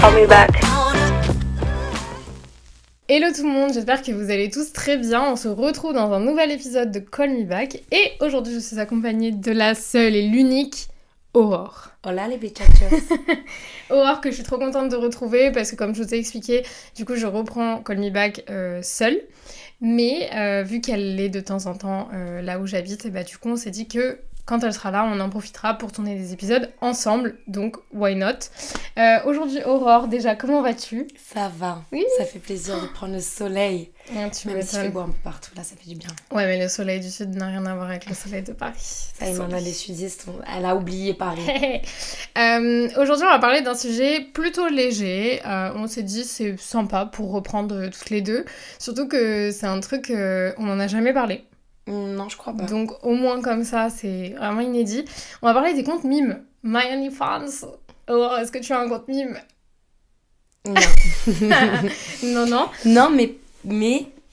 Call me back. Hello tout le monde, j'espère que vous allez tous très bien. On se retrouve dans un nouvel épisode de Call Me Back. Et aujourd'hui, je suis accompagnée de la seule et l'unique Aurore. Hola les bichachos. Aurore que je suis trop contente de retrouver parce que comme je vous ai expliqué, du coup je reprends Call Me Back seule. Mais vu qu'elle est de temps en temps là où j'habite, bah, du coup on s'est dit que quand elle sera là, on en profitera pour tourner des épisodes ensemble, donc why not. Aujourd'hui, Aurore, déjà, comment vas-tu ? Ça va, oui. Ça fait plaisir de prendre le soleil. Ouais, tu même s'il fait beau un peu partout, là, ça fait du bien. Ouais, mais le soleil du sud n'a rien à voir avec le soleil de Paris. Ça, Emmanuel, les sudistes, elle a oublié Paris. Aujourd'hui, on va parler d'un sujet plutôt léger. On s'est dit, c'est sympa pour reprendre toutes les deux. Surtout que c'est un truc, on n'en a jamais parlé. Non, je crois pas. Donc au moins comme ça, c'est vraiment inédit. On va parler des comptes mimes. My OnlyFans. Oh, est-ce que tu as un compte mime ? Non. Non. Non, mais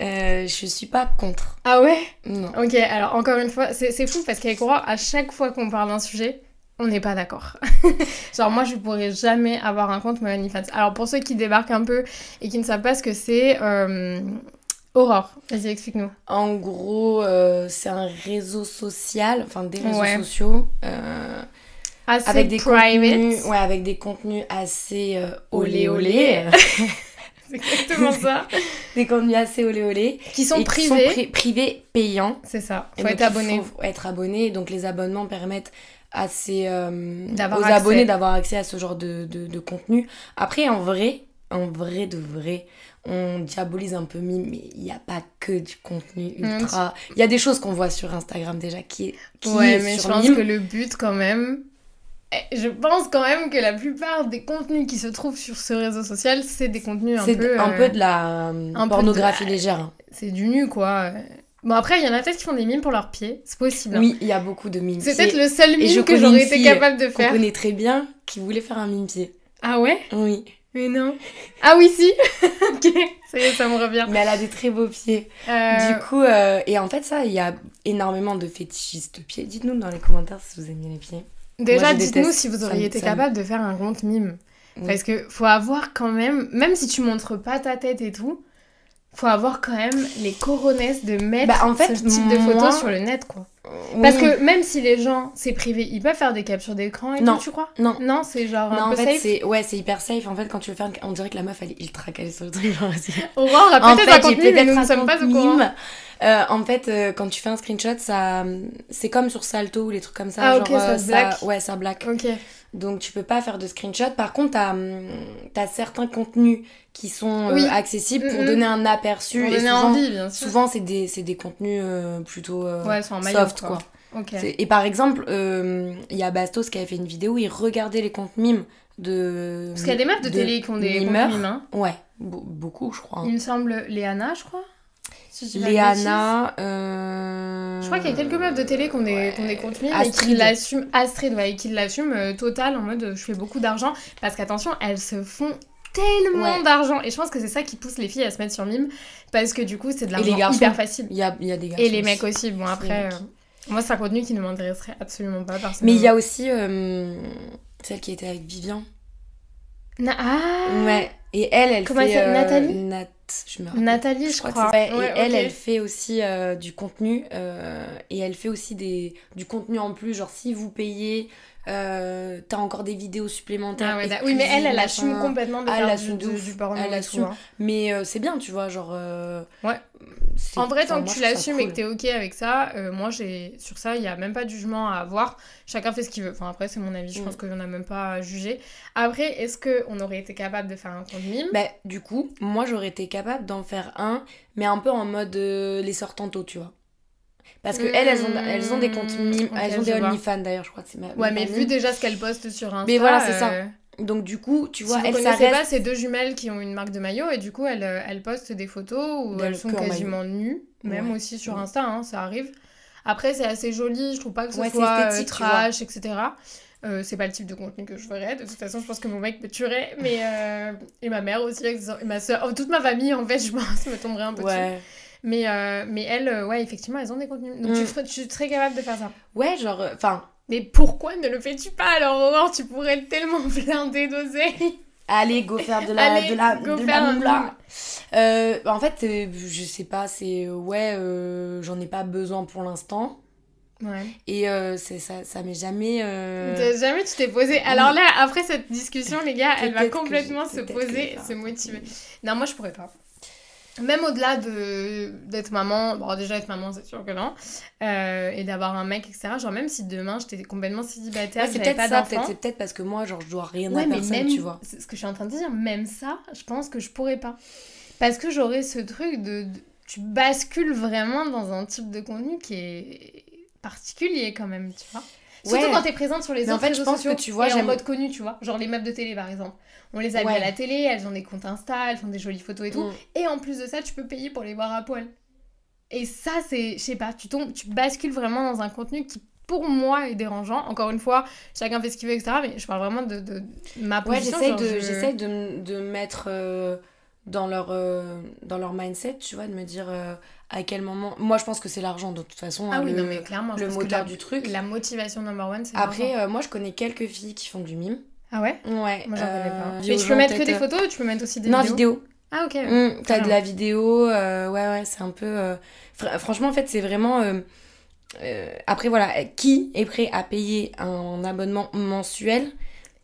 je suis pas contre. Ah ouais ? Non. Ok, alors encore une fois, c'est fou parce qu'avec Aurore, à chaque fois qu'on parle d'un sujet, on n'est pas d'accord. Genre moi, je pourrais jamais avoir un compte My OnlyFans. Alors pour ceux qui débarquent un peu et qui ne savent pas ce que c'est... Aurore, vas-y, explique-nous. En gros, c'est un réseau social, enfin des réseaux ouais. sociaux, assez avec des private. Contenus, avec des contenus assez olé. C'est exactement ça. Des contenus assez olé. Qui sont privés. Qui sont privés payants. C'est ça, faut être abonné. Faut être abonné, donc les abonnements permettent aux abonnés d'avoir accès à ce genre de contenu. Après, en vrai de vrai, on diabolise un peu mime, mais il n'y a pas que du contenu ultra... Il y a des choses qu'on voit sur Instagram déjà qui ouais, est mais sur je pense mime. que le but quand même... Je pense quand même que la plupart des contenus qui se trouvent sur ce réseau social, c'est des contenus un peu de la pornographie légère. C'est du nu, quoi. Bon, après, il y en a peut-être qui font des mimes pour leurs pieds, c'est possible. Oui, il y a beaucoup de mimes. C'est peut-être le seul mime que j'aurais été capable de faire. On connaît très bien qui voulait faire un mime pied. Ah ouais ? Oui. Mais non. Ah oui, si. Ok, ça y est, ça me revient. Mais elle a des très beaux pieds. Du coup, et en fait, ça, il y a énormément de fétichistes pieds. Dites-nous dans les commentaires si vous aimez les pieds. Déjà, dites-nous si vous auriez été capable de faire un compte mime. Oui. Parce que faut avoir quand même si tu montres pas ta tête et tout, faut avoir quand même les coronesses de mettre ce type de photos sur le net, quoi. Parce que même si les gens, c'est privé, ils peuvent faire des captures d'écran et tout, tu crois ? Non, c'est genre un peu safe. C'est hyper safe. En fait, quand tu veux faire... On dirait que la meuf, elle est ultra calée sur le truc. Aurore a peut-être un contenu, mais nous ne sommes pas au courant. En fait, quand tu fais un screenshot, ça... c'est comme sur Salto ou les trucs comme ça. Ah, ok, ça se black. Ouais, ça black. Ok. Donc, tu peux pas faire de screenshot. Par contre, t'as certains contenus qui sont accessibles pour donner un aperçu. Pour donner envie, bien sûr. Souvent, c'est des contenus plutôt soft, quoi. Okay. Et par exemple, il y a Bastos qui avait fait une vidéo où il regardait les comptes mimes de... Parce qu'il y a des meufs de télé qui ont des comptes mimes, hein. Ouais, beaucoup, je crois. Il me semble Léana, je crois. Léana... Je crois qu'il y a quelques meufs de télé qui ont des comptes mimes et qui l'assument... Astrid, ouais, et qui l'assument total, en mode je fais beaucoup d'argent. Parce qu'attention, elles se font tellement d'argent. Et je pense que c'est ça qui pousse les filles à se mettre sur mime. Parce que du coup, c'est de l'argent hyper facile. Il y a des garçons. Et les mecs aussi. Bon, après... Moi, c'est un contenu qui ne m'intéresserait absolument pas. Mais il y a aussi celle qui était avec Vivian. Ouais. Et elle comment fait... elle Nathalie Nathalie, je crois. Ouais, et elle fait aussi du contenu. Et elle fait aussi du contenu en plus. Genre, si vous payez... t'as encore des vidéos supplémentaires. Oui, mais elle assume complètement de faire du porno. Elle assume. Mais c'est bien, tu vois, genre... Ouais. En vrai, tant que tu l'assumes et que t'es ok avec ça, moi, sur ça, il n'y a même pas de jugement à avoir. Chacun fait ce qu'il veut. Enfin, après, c'est mon avis. Je pense qu'on n'a même pas à juger. Après, est-ce qu'on aurait été capable de faire un compte mime ? Bah, du coup, moi, j'aurais été capable d'en faire un, mais un peu en mode les sœurs tantôt, tu vois. Parce que elles ont des comptes mimes, elles ont des OnlyFans d'ailleurs, je crois que c'est ma... Ouais, mais vu déjà ce qu'elles postent sur Insta... Mais voilà, c'est ça. Donc du coup, tu vois, si vous connaissez pas, c'est deux jumelles qui ont une marque de maillot et du coup, elles postent des photos où elles sont quasiment nues, même aussi sur Insta, hein, ça arrive. Après, c'est assez joli, je trouve pas que ce soit trash, etc. C'est pas le type de contenu que je ferais. De toute façon, je pense que mon mec me tuerait. Mais, et ma mère aussi, et ma soeur. Toute ma famille, en fait, je pense, me tomberait un peu dessus. Mais elles, ouais, effectivement, elles ont des contenus. Donc tu serais capable de faire ça. Ouais, genre, enfin... Mais pourquoi ne le fais-tu pas alors, Aurore ? Tu pourrais tellement blinder d'oseille. Allez, go faire de la moula. En fait, je sais pas, c'est... j'en ai pas besoin pour l'instant. Ouais. Et ça m'est jamais... Jamais tu t'es posé... Alors là, après cette discussion, les gars, elle va complètement se poser, se motiver. Non, moi, je pourrais pas. Même au-delà d'être maman, bon déjà être maman c'est sûr que non, et d'avoir un mec etc, genre même si demain j'étais complètement célibataire, c'est peut-être pas d'enfant, c'est peut-être parce que moi genre je dois rien à personne, même, tu vois. C'est ce que je suis en train de dire, même ça je pense que je pourrais pas, parce que j'aurais ce truc tu bascules vraiment dans un type de contenu qui est particulier quand même, tu vois. Surtout quand t'es présente sur les autres réseaux sociaux que tu vois, et en mode connu, tu vois. Genre les meufs de télé, par exemple. On les a vues à la télé, elles ont des comptes Insta, elles font des jolies photos et tout. Et en plus de ça, tu peux payer pour les voir à poil. Et ça, c'est... Je sais pas, tu bascules vraiment dans un contenu qui, pour moi, est dérangeant. Encore une fois, chacun fait ce qu'il veut, etc. Mais je parle vraiment de ma position. J'essaie de mettre dans leur mindset, tu vois, de me dire... à quel moment... Moi, je pense que c'est l'argent, de toute façon. Ah oui, non, mais clairement. Le moteur du truc. La motivation number one, c'est Après, moi, je connais quelques filles qui font du mime. Ah ouais? Ouais. Moi, j'en connais pas. Mais tu peux mettre que des photos ou tu peux mettre aussi des vidéos? Non, vidéo. Ah, ok. T'as de la vidéo. Ouais, c'est un peu... Franchement, en fait, c'est vraiment... Après, voilà, qui est prêt à payer un abonnement mensuel?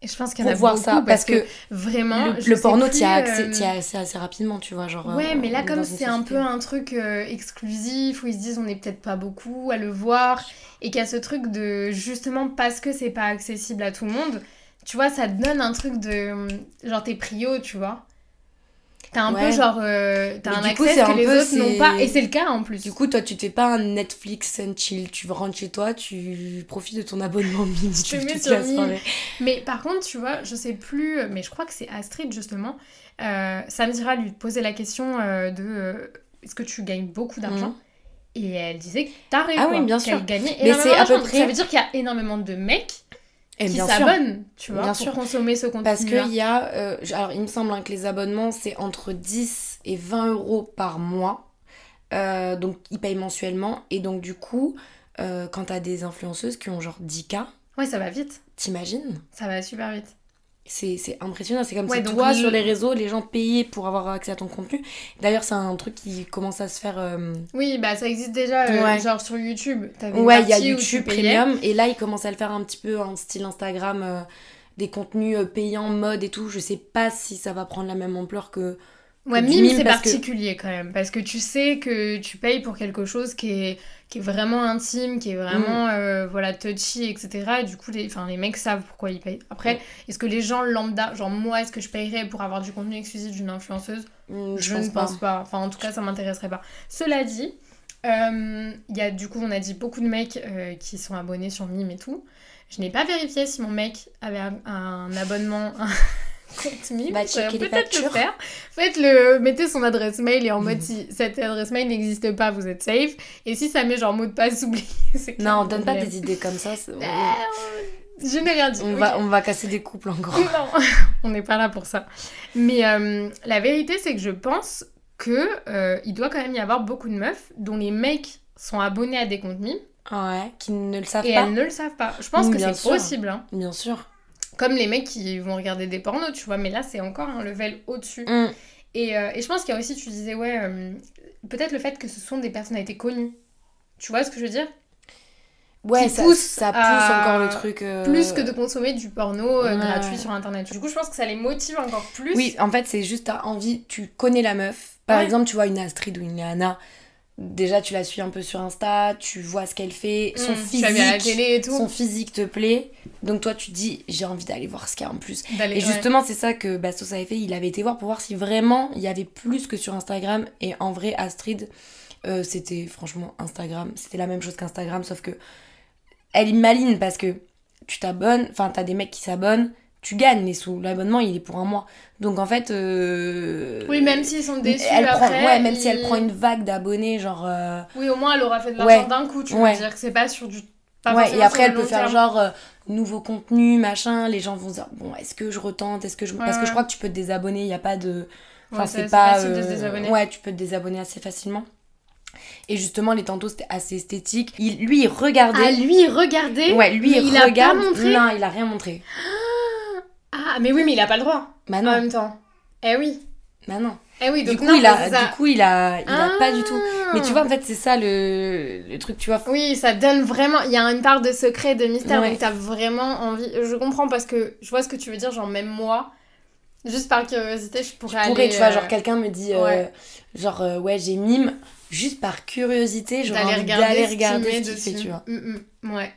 Et je pense qu'il y en a beaucoup ça, parce que vraiment le porno t'y as accès assez rapidement, tu vois, genre ouais, mais là comme c'est un peu un truc exclusif où ils se disent on est peut-être pas beaucoup à le voir et qu'il y a ce truc de justement parce que c'est pas accessible à tout le monde, tu vois, ça te donne un truc de genre t'es prio, tu vois. T'as un peu genre... t'as un accès que les autres n'ont pas. Et c'est le cas en plus. Du coup, toi, tu te fais pas un Netflix and chill. Tu rentres chez toi, tu profites de ton abonnement Mime. Tu te mets sur Mime. Mais par contre, tu vois, je sais plus... Mais je crois que c'est Astrid, justement. Samira lui posait la question de... est-ce que tu gagnes beaucoup d'argent? Et elle disait que t'arrêtes. Ah oui, bien sûr. Gagnait énormément d'argent. À peu près... Ça veut dire qu'il y a énormément de mecs... Et qui s'abonnent, tu vois, bien pour sûr. consommer ce contenu. Parce qu'il y a... alors, il me semble que les abonnements, c'est entre 10 et 20 euros par mois. Donc, ils payent mensuellement. Et donc, du coup, quand t'as des influenceuses qui ont genre 10K... Ouais, ça va vite. T'imagines? Ça va super vite. C'est impressionnant. C'est comme si toi, sur les réseaux, les gens payaient pour avoir accès à ton contenu. D'ailleurs, c'est un truc qui commence à se faire... Oui, bah ça existe déjà, genre sur YouTube. Ouais, il y a YouTube Premium. Et là, ils commencent à le faire un petit peu en style Instagram, des contenus payants, mode et tout. Je sais pas si ça va prendre la même ampleur que... Ouais, Mime, c'est particulier quand même. Parce que tu sais que tu payes pour quelque chose qui est vraiment intime, qui est vraiment voilà, touchy, etc. Et du coup, les mecs savent pourquoi ils payent. Après, est-ce que les gens lambda, genre moi, est-ce que je payerais pour avoir du contenu exclusif d'une influenceuse? Je ne pense pas. Enfin, en tout cas, ça m'intéresserait pas. Cela dit, il y a du coup, on a dit beaucoup de mecs qui sont abonnés sur Mime et tout. Je n'ai pas vérifié si mon mec avait un abonnement... compte Mime, peut-être le faire. Mettez son adresse mail et en mode si cette adresse mail n'existe pas, vous êtes safe. Et si ça met genre mot de passe oublié, c'est non, on donne pas des idées comme ça. Je n'ai rien dit. On va casser des couples en gros. Non, on n'est pas là pour ça. Mais la vérité, c'est que je pense que il doit quand même y avoir beaucoup de meufs dont les mecs sont abonnés à des comptes Mime. Ouais, qui ne le savent pas. Et elles ne le savent pas. Je pense que c'est possible. Hein. Bien sûr. Comme les mecs qui vont regarder des pornos, tu vois, mais là c'est encore un level au-dessus. Et je pense qu'il y a aussi, tu disais, peut-être le fait que ce sont des personnalités connues. Tu vois ce que je veux dire? Ouais, ça pousse encore le truc. Plus que de consommer du porno gratuit sur internet. Du coup, je pense que ça les motive encore plus. Oui, en fait, c'est juste, t'as envie, tu connais la meuf. Par exemple, tu vois une Astrid ou une Léana. Déjà, tu la suis un peu sur Insta, tu vois ce qu'elle fait, son physique, tu vas à la télé et tout. Son physique te plaît. Donc toi, tu te dis, j'ai envie d'aller voir ce qu'il y a en plus. Et justement, c'est ça que Bastos avait fait. Il avait été voir pour voir si vraiment il y avait plus que sur Instagram. Et en vrai, Astrid, c'était franchement Instagram. C'était la même chose qu'Instagram, sauf que elle est maligne parce que tu t'abonnes, enfin, t'as des mecs qui s'abonnent. Tu gagnes les sous. L'abonnement, il est pour un mois. Donc, en fait... Oui, même s'ils sont déçus après... même si elle prend une vague d'abonnés, genre... Oui, au moins, elle aura fait de l'argent d'un coup, tu veux dire que c'est pas sur du... et après, elle peut faire genre nouveau contenu, machin. Les gens vont se dire, bon, est-ce que je retente? Parce que je crois que tu peux te désabonner. Il n'y a pas de... Enfin, c'est pas... facile de se désabonner. Ouais, tu peux te désabonner assez facilement. Et justement, les tantos, c'était assez esthétique. Lui, il regardait... Ah, lui, il regardait? Ouais, lui, il regarde... a pas montré? Non, il a rien montré. Ah, mais oui, mais il a pas le droit. Bah non. En même temps. Eh oui. Bah non. Eh oui, donc du coup, il a pas du tout. Mais tu vois, en fait, c'est ça le truc, tu vois. Oui, ça donne vraiment... Il y a une part de secret, de mystère, donc t'as vraiment envie... Je comprends parce que je vois ce que tu veux dire, genre même moi, juste par curiosité, je pourrais aller... tu vois, genre quelqu'un me dit, ouais, j'ai mime, juste par curiosité, j'aurais envie d'aller regarder ce qu'il fait, tu vois. Ouais.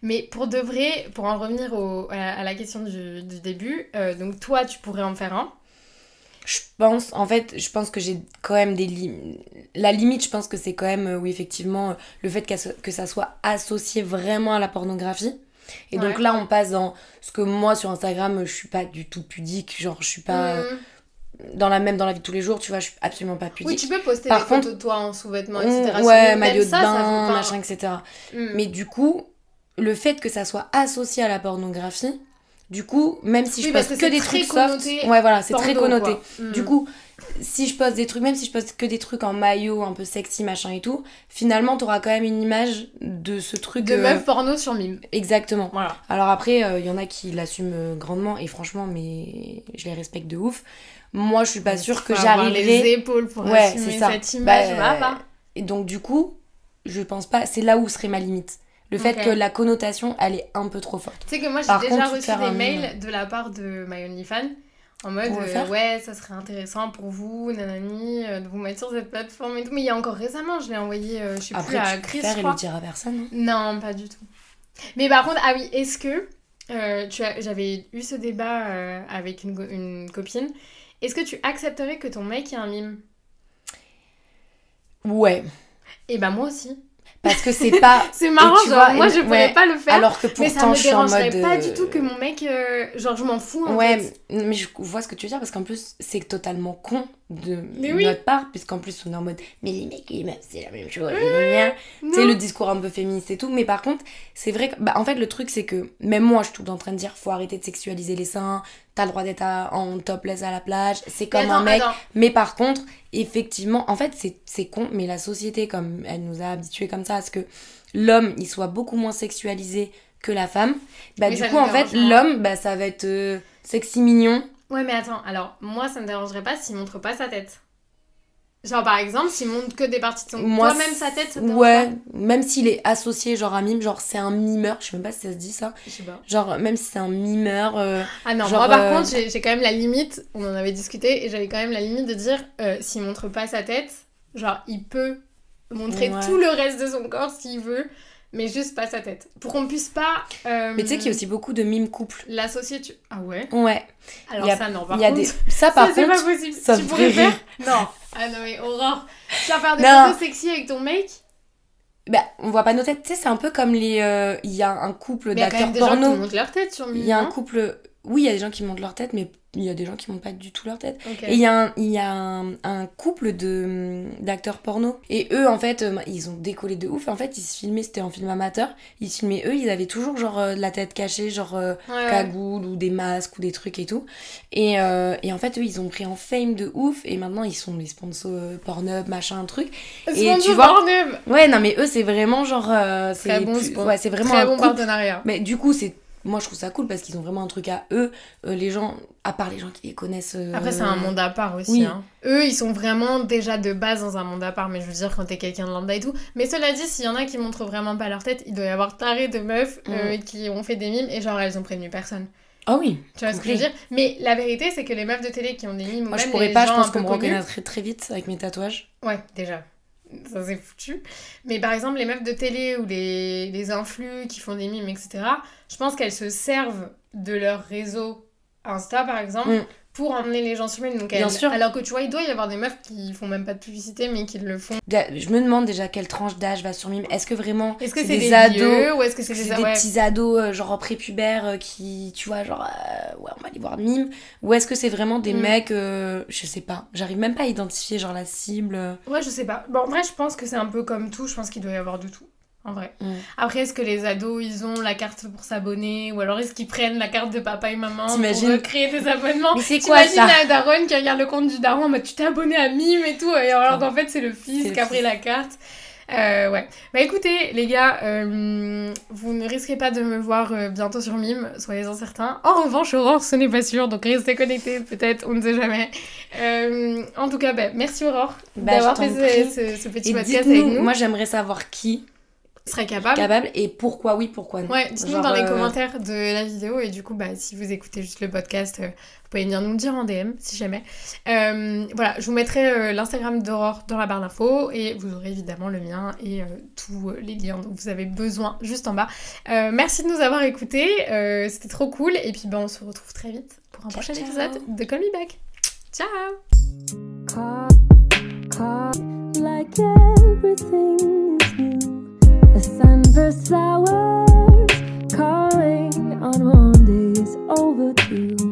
Mais pour de vrai, pour en revenir à la question du début, donc toi, tu pourrais en faire un. Je pense que j'ai quand même des limites. La limite, je pense que c'est quand même, oui, effectivement, le fait que ça soit associé vraiment à la pornographie. Et donc là, on passe dans ce que moi, sur Instagram, je suis pas du tout pudique. Genre, je suis pas... Dans la vie de tous les jours, tu vois, je suis absolument pas pudique. Oui, tu peux poster des photos de toi en sous-vêtements, etc. Ouais, maillot de bain, machin, etc. Mais du coup, le fait que ça soit associé à la pornographie... Du coup, même si je poste que des trucs soft, ouais voilà, c'est très connoté. Du coup, si je poste des trucs, même si je poste que des trucs en maillot, un peu sexy, machin et tout, finalement, t'auras quand même une image de ce truc... De meuf porno sur mime. Exactement. Voilà. Alors après, il y en a qui l'assument grandement, et franchement, mais je les respecte de ouf. Moi, je suis pas sûre que j'arriverai... les épaules pour assumer cette image. Et donc, du coup, je pense pas... C'est là où serait ma limite. Le fait que la connotation, elle est un peu trop forte. Tu sais que moi, j'ai déjà reçu des mails de la part de My OnlyFans en mode ouais, ça serait intéressant pour vous, nanani, de vous mettre sur cette plateforme et tout. Mais il y a encore récemment, je l'ai envoyé, je sais plus, à Chris, je crois. Le dire à personne, non, pas du tout. Mais par contre, ah oui, est-ce que j'avais eu ce débat avec une copine. Est-ce que tu accepterais que ton mec ait un mime? Ouais. Et bah moi aussi. Parce que c'est pas... c'est marrant, genre, moi je pourrais pas le faire. Alors que pourtant, je suis en mode... Mais ça me dérangerait pas du tout que mon mec... genre, je m'en fous, en fait. Ouais, mais je vois ce que tu veux dire, parce qu'en plus, c'est totalement con de notre part, puisqu'en plus, on est en mode... Mais les mecs et les meufs, c'est la même chose. Tu sais, le discours un peu féministe et tout. Mais par contre, c'est vrai que... Bah, en fait, le truc, c'est que... Même moi, je suis tout le temps en train de dire, faut arrêter de sexualiser les seins. T'as le droit d'être en topless à la plage. C'est comme un mec. Mais par contre... Effectivement, en fait, c'est con, mais la société, comme elle nous a habitués comme ça, à ce que l'homme, il soit beaucoup moins sexualisé que la femme, bah du coup, en fait, l'homme, bah ça va être sexy mignon. Ouais, mais attends, alors, moi, ça me dérangerait pas s'il montre pas sa tête. Genre, par exemple, s'il montre que des parties de son... Moi, toi-même sa tête, ça te dérange pas? Même s'il est associé, genre, à mime, genre, c'est un mimeur, je sais même pas si ça se dit, ça. Je sais pas. Genre, même si c'est un mimeur... ah non, genre, moi, par contre, j'ai quand même la limite, on en avait discuté, et j'avais quand même la limite de dire, s'il montre pas sa tête, genre, il peut montrer tout le reste de son corps s'il veut, mais juste pas sa tête. Pour qu'on puisse pas... Mais tu sais qu'il y a aussi beaucoup de mimes couples. L'associer, Ah ouais? Ouais. Alors ça, non, par contre... Ça, par contre, c'est pas possible. Ça tu pourrais faire? Non. Ah non, mais horreur. Tu vas faire des photos sexy avec ton mec? Bah, on voit pas nos têtes. Tu sais, c'est un peu comme les... Il y a un couple d'acteurs porno. Mais il y a des gens qui montent leur tête sur Mime. Il y a un couple... Oui, il y a des gens qui montent leur tête, mais il y a des gens qui montent pas du tout leur tête. Okay. Et il y a un couple d'acteurs porno. Et eux, en fait, ils ont décollé de ouf. En fait, ils se filmaient, c'était en film amateur. Ils se filmaient, eux, ils avaient toujours genre la tête cachée, genre cagoule ou des masques ou des trucs et tout. Et en fait, eux, ils ont pris en fame de ouf. Et maintenant, ils sont les sponsors Pornhub, machin, truc. Et tu vois... Pornhub. Ouais, non, mais eux, c'est vraiment genre... c'est bon, c'est vraiment très un bon couple. Partenariat. Mais du coup, c'est... Moi, je trouve ça cool parce qu'ils ont vraiment un truc à eux. Les gens, à part les gens qui les connaissent... Après, c'est un monde à part aussi. Oui. Hein. Eux, ils sont vraiment déjà de base dans un monde à part. Mais je veux dire, quand t'es quelqu'un de lambda et tout. Mais cela dit, s'il y en a qui montrent vraiment pas leur tête, il doit y avoir taré de meufs qui ont fait des mimes. Et genre, elles ont prévenu personne. Ah oui. Tu vois ce que je veux dire? Mais la vérité, c'est que les meufs de télé qui ont des mimes... Moi, je pourrais pas, je pense qu'on me reconnaîtrait très vite avec mes tatouages. Ouais, déjà. Ça c'est foutu. Mais par exemple, les meufs de télé ou les influx qui font des mimes, etc., je pense qu'elles se servent de leur réseau Insta, par exemple, pour emmener les gens sur Mime. Donc Bien sûr. Alors que tu vois, il doit y avoir des meufs qui font même pas de publicité, mais qui le font. Je me demande déjà quelle tranche d'âge va sur Mime. Est-ce que vraiment c'est des ados vieux, ou est-ce que c'est des petits ados genre prépubères qui, tu vois, genre ouais, on va aller voir Mime, ou est-ce que c'est vraiment des mecs je sais pas, j'arrive même pas à identifier genre la cible. Ouais, je sais pas. Bon, en vrai, je pense que c'est un peu comme tout, je pense qu'il doit y avoir de tout. En vrai. Après, est-ce que les ados, ils ont la carte pour s'abonner? Ou alors est-ce qu'ils prennent la carte de papa et maman pour créer des abonnements? Mais c'est quoi ça? T'imagines la daronne qui regarde le compte du daron en mode tu t'es abonné à Mime et tout, et alors qu'en fait c'est le fils qui a pris la carte. Ouais. Bah écoutez, les gars, vous ne risquez pas de me voir bientôt sur Mime, soyez-en certains. En revanche, Aurore, ce n'est pas sûr, donc restez connectés, peut-être, on ne sait jamais. En tout cas, merci Aurore d'avoir fait ce petit podcast avec nous. Moi, j'aimerais savoir qui serait capable et pourquoi oui, pourquoi non. Ouais, dites-nous dans les commentaires de la vidéo et du coup, si vous écoutez juste le podcast, vous pouvez venir nous le dire en DM si jamais. Voilà, je vous mettrai l'Instagram d'Aurore dans la barre d'infos et vous aurez évidemment le mien et tous les liens dont vous avez besoin juste en bas. Merci de nous avoir écoutés, c'était trop cool et puis on se retrouve très vite pour un prochain épisode de Call Me Back. Ciao. Like everything is new. The sunburst flowers calling on Mondays overdue.